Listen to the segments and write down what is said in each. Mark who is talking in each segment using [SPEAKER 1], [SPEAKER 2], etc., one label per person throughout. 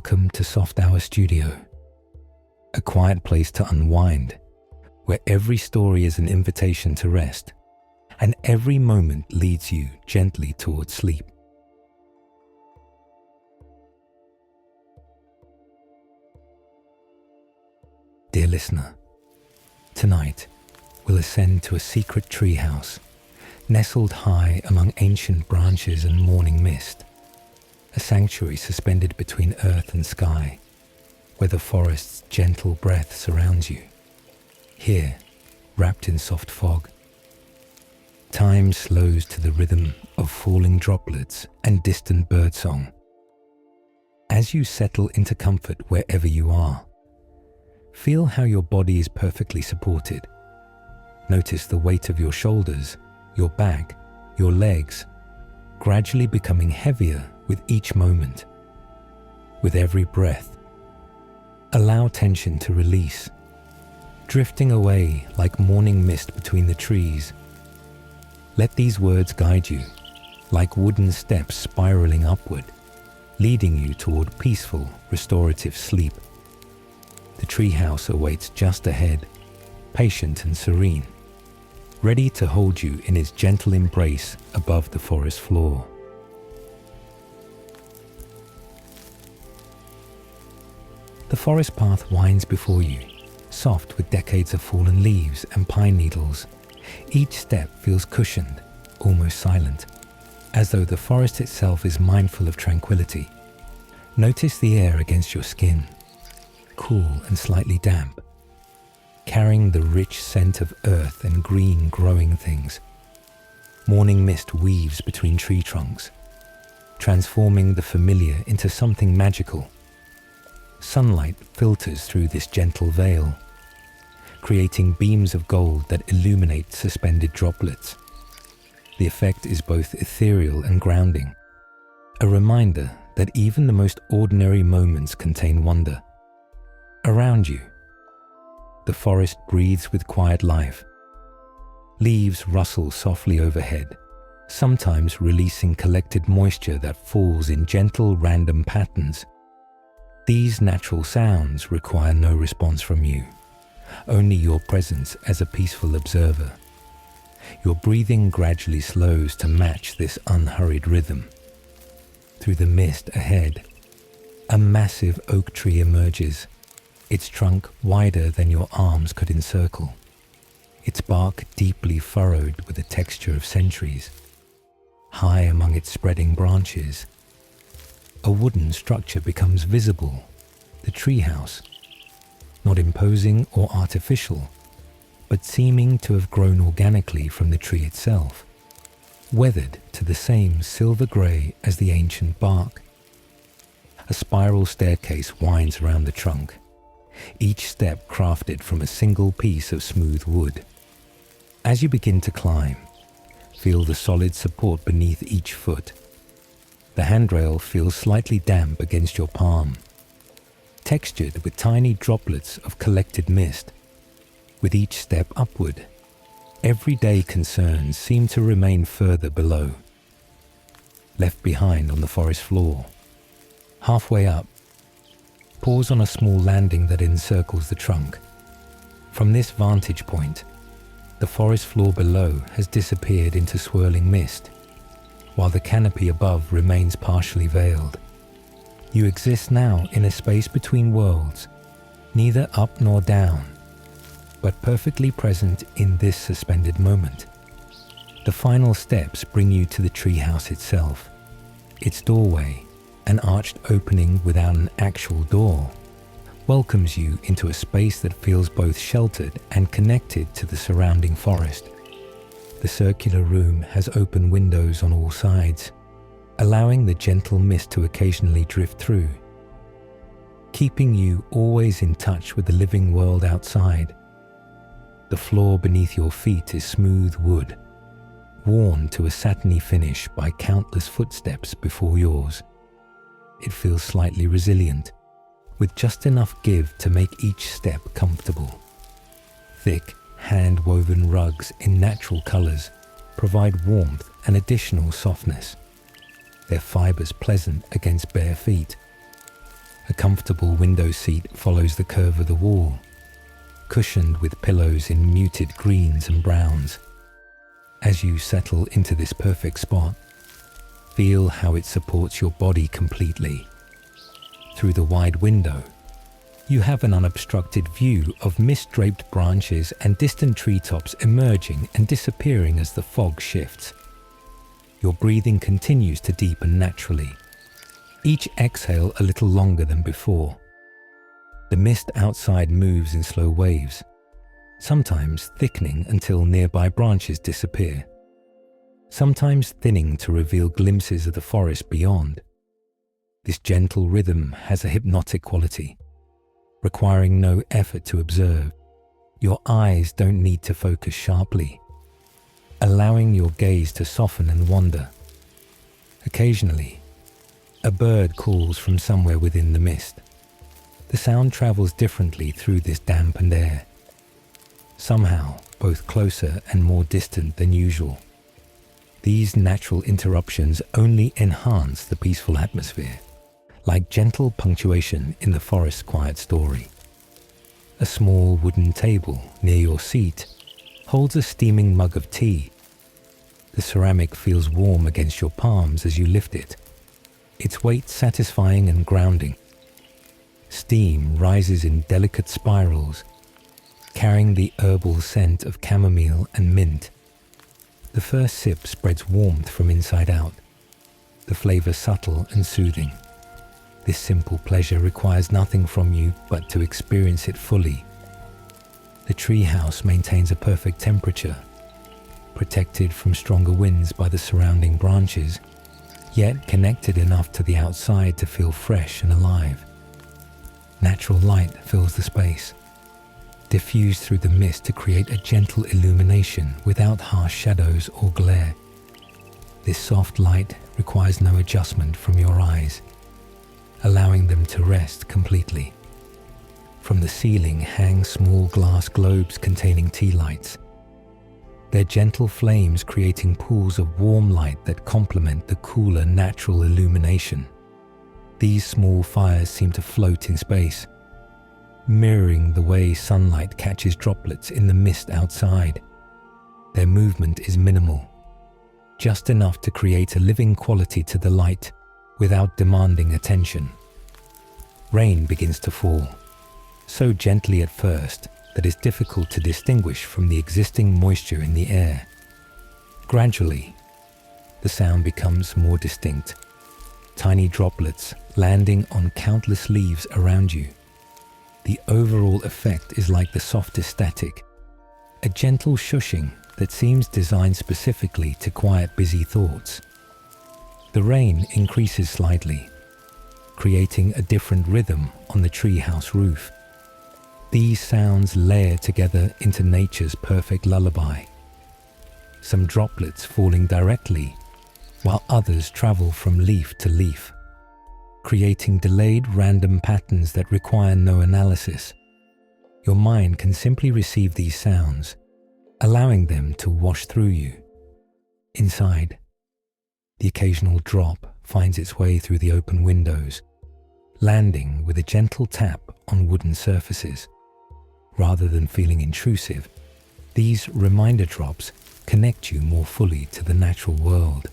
[SPEAKER 1] Welcome to Soft Hour Studio, a quiet place to unwind, where every story is an invitation to rest, and every moment leads you gently towards sleep. Dear listener, tonight we'll ascend to a secret treehouse, nestled high among ancient branches and morning mist, a sanctuary suspended between earth and sky, where the forest's gentle breath surrounds you. Here, wrapped in soft fog, time slows to the rhythm of falling droplets and distant birdsong. As you settle into comfort wherever you are, feel how your body is perfectly supported. Notice the weight of your shoulders, your back, your legs, gradually becoming heavier with each moment. With every breath, allow tension to release, drifting away like morning mist between the trees. Let these words guide you, like wooden steps spiraling upward, leading you toward peaceful, restorative sleep. The treehouse awaits just ahead, patient and serene, ready to hold you in its gentle embrace above the forest floor. The forest path winds before you, soft with decades of fallen leaves and pine needles. Each step feels cushioned, almost silent, as though the forest itself is mindful of tranquility. Notice the air against your skin, cool and slightly damp, carrying the rich scent of earth and green growing things. Morning mist weaves between tree trunks, transforming the familiar into something magical. Sunlight filters through this gentle veil, creating beams of gold that illuminate suspended droplets. The effect is both ethereal and grounding, a reminder that even the most ordinary moments contain wonder. Around you, the forest breathes with quiet life. Leaves rustle softly overhead, sometimes releasing collected moisture that falls in gentle, random patterns. These natural sounds require no response from you, only your presence as a peaceful observer. Your breathing gradually slows to match this unhurried rhythm. Through the mist ahead, a massive oak tree emerges, its trunk wider than your arms could encircle, its bark deeply furrowed with the texture of centuries. High among its spreading branches, a wooden structure becomes visible, the treehouse, not imposing or artificial, but seeming to have grown organically from the tree itself, weathered to the same silver grey as the ancient bark. A spiral staircase winds around the trunk, each step crafted from a single piece of smooth wood. As you begin to climb, feel the solid support beneath each foot. The handrail feels slightly damp against your palm, textured with tiny droplets of collected mist. With each step upward, everyday concerns seem to remain further below, left behind on the forest floor. Halfway up, pause on a small landing that encircles the trunk. From this vantage point, the forest floor below has disappeared into swirling mist, while the canopy above remains partially veiled. You exist now in a space between worlds, neither up nor down, but perfectly present in this suspended moment. The final steps bring you to the treehouse itself. Its doorway, an arched opening without an actual door, welcomes you into a space that feels both sheltered and connected to the surrounding forest. The circular room has open windows on all sides, allowing the gentle mist to occasionally drift through, keeping you always in touch with the living world outside. The floor beneath your feet is smooth wood, worn to a satiny finish by countless footsteps before yours. It feels slightly resilient, with just enough give to make each step comfortable. Thick, hand-woven rugs in natural colors provide warmth and additional softness, their fibers pleasant against bare feet. A comfortable window seat follows the curve of the wall, cushioned with pillows in muted greens and browns. As you settle into this perfect spot, feel how it supports your body completely. Through the wide window, you have an unobstructed view of mist-draped branches and distant treetops emerging and disappearing as the fog shifts. Your breathing continues to deepen naturally, each exhale a little longer than before. The mist outside moves in slow waves, sometimes thickening until nearby branches disappear, sometimes thinning to reveal glimpses of the forest beyond. This gentle rhythm has a hypnotic quality, requiring no effort to observe. Your eyes don't need to focus sharply, allowing your gaze to soften and wander. Occasionally, a bird calls from somewhere within the mist. The sound travels differently through this dampened air, somehow both closer and more distant than usual. These natural interruptions only enhance the peaceful atmosphere, like gentle punctuation in the forest's quiet story. A small wooden table near your seat holds a steaming mug of tea. The ceramic feels warm against your palms as you lift it, its weight satisfying and grounding. Steam rises in delicate spirals, carrying the herbal scent of chamomile and mint. The first sip spreads warmth from inside out, the flavor subtle and soothing. This simple pleasure requires nothing from you but to experience it fully. The treehouse maintains a perfect temperature, protected from stronger winds by the surrounding branches, yet connected enough to the outside to feel fresh and alive. Natural light fills the space, diffused through the mist to create a gentle illumination without harsh shadows or glare. This soft light requires no adjustment from your eyes, allowing them to rest completely. From the ceiling hang small glass globes containing tea lights, their gentle flames creating pools of warm light that complement the cooler natural illumination. These small fires seem to float in space, mirroring the way sunlight catches droplets in the mist outside. Their movement is minimal, just enough to create a living quality to the light without demanding attention. Rain begins to fall, so gently at first that it's difficult to distinguish from the existing moisture in the air. Gradually, the sound becomes more distinct, tiny droplets landing on countless leaves around you. The overall effect is like the softest static, a gentle shushing that seems designed specifically to quiet busy thoughts. The rain increases slightly, creating a different rhythm on the treehouse roof. These sounds layer together into nature's perfect lullaby, some droplets falling directly, while others travel from leaf to leaf, creating delayed random patterns that require no analysis. Your mind can simply receive these sounds, allowing them to wash through you. Inside, the occasional drop finds its way through the open windows, landing with a gentle tap on wooden surfaces. Rather than feeling intrusive, these reminder drops connect you more fully to the natural world.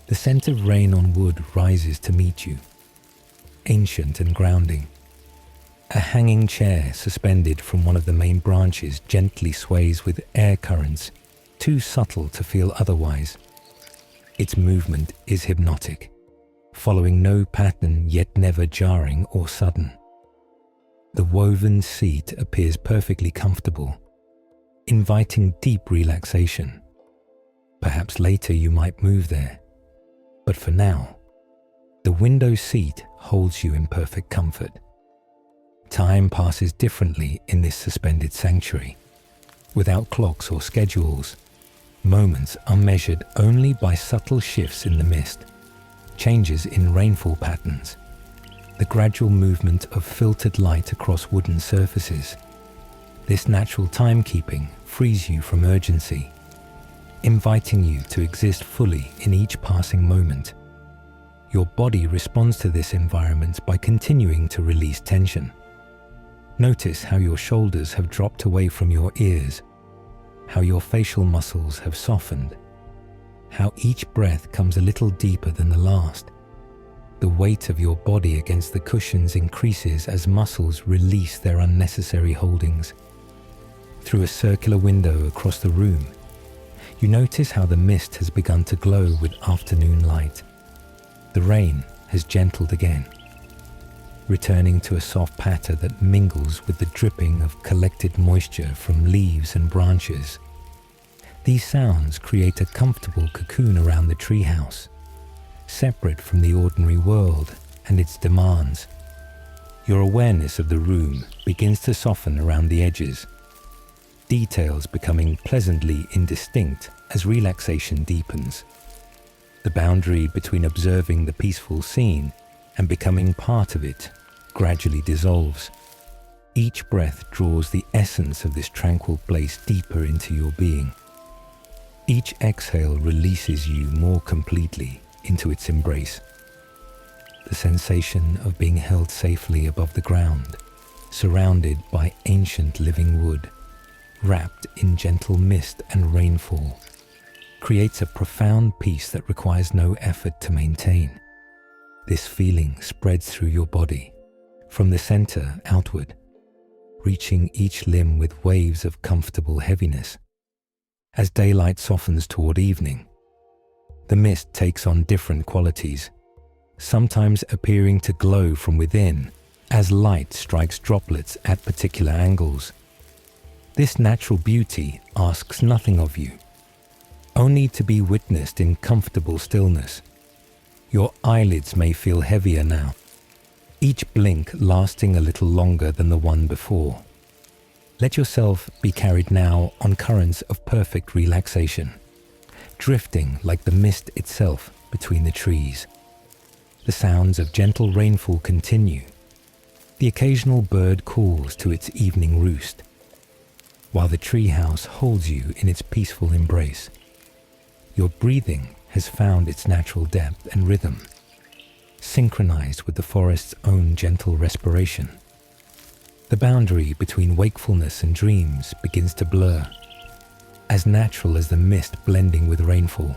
[SPEAKER 1] The scent of rain on wood rises to meet you, ancient and grounding. A hanging chair suspended from one of the main branches gently sways with air currents, too subtle to feel otherwise. Its movement is hypnotic, following no pattern yet never jarring or sudden. The woven seat appears perfectly comfortable, inviting deep relaxation. Perhaps later you might move there, but for now, the window seat holds you in perfect comfort. Time passes differently in this suspended sanctuary. Without clocks or schedules, moments are measured only by subtle shifts in the mist, changes in rainfall patterns, the gradual movement of filtered light across wooden surfaces. This natural timekeeping frees you from urgency, inviting you to exist fully in each passing moment. Your body responds to this environment by continuing to release tension. Notice how your shoulders have dropped away from your ears, how your facial muscles have softened, how each breath comes a little deeper than the last. The weight of your body against the cushions increases as muscles release their unnecessary holdings. Through a circular window across the room, you notice how the mist has begun to glow with afternoon light. The rain has gentled again, returning to a soft patter that mingles with the dripping of collected moisture from leaves and branches. These sounds create a comfortable cocoon around the treehouse, separate from the ordinary world and its demands. Your awareness of the room begins to soften around the edges, details becoming pleasantly indistinct as relaxation deepens. The boundary between observing the peaceful scene and becoming part of it gradually dissolves. Each breath draws the essence of this tranquil place deeper into your being. Each exhale releases you more completely into its embrace. The sensation of being held safely above the ground, surrounded by ancient living wood, wrapped in gentle mist and rainfall, creates a profound peace that requires no effort to maintain. This feeling spreads through your body, from the center outward, reaching each limb with waves of comfortable heaviness. As daylight softens toward evening, the mist takes on different qualities, sometimes appearing to glow from within as light strikes droplets at particular angles. This natural beauty asks nothing of you, only to be witnessed in comfortable stillness. Your eyelids may feel heavier now, each blink lasting a little longer than the one before. Let yourself be carried now on currents of perfect relaxation, drifting like the mist itself between the trees. The sounds of gentle rainfall continue. The occasional bird calls to its evening roost, while the treehouse holds you in its peaceful embrace. Your breathing has found its natural depth and rhythm, synchronized with the forest's own gentle respiration. The boundary between wakefulness and dreams begins to blur, as natural as the mist blending with rainfall.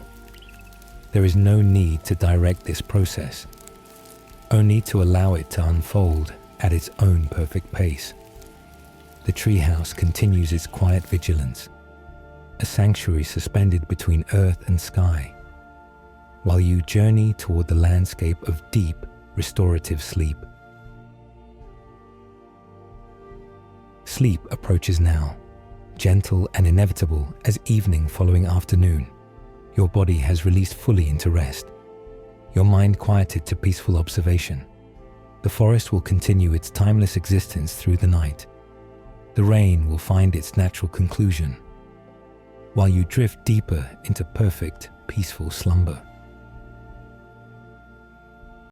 [SPEAKER 1] There is no need to direct this process, only to allow it to unfold at its own perfect pace. The treehouse continues its quiet vigilance, a sanctuary suspended between earth and sky, while you journey toward the landscape of deep, restorative sleep. Sleep approaches now, gentle and inevitable as evening following afternoon. Your body has released fully into rest, your mind quieted to peaceful observation. The forest will continue its timeless existence through the night. The rain will find its natural conclusion, while you drift deeper into perfect, peaceful slumber.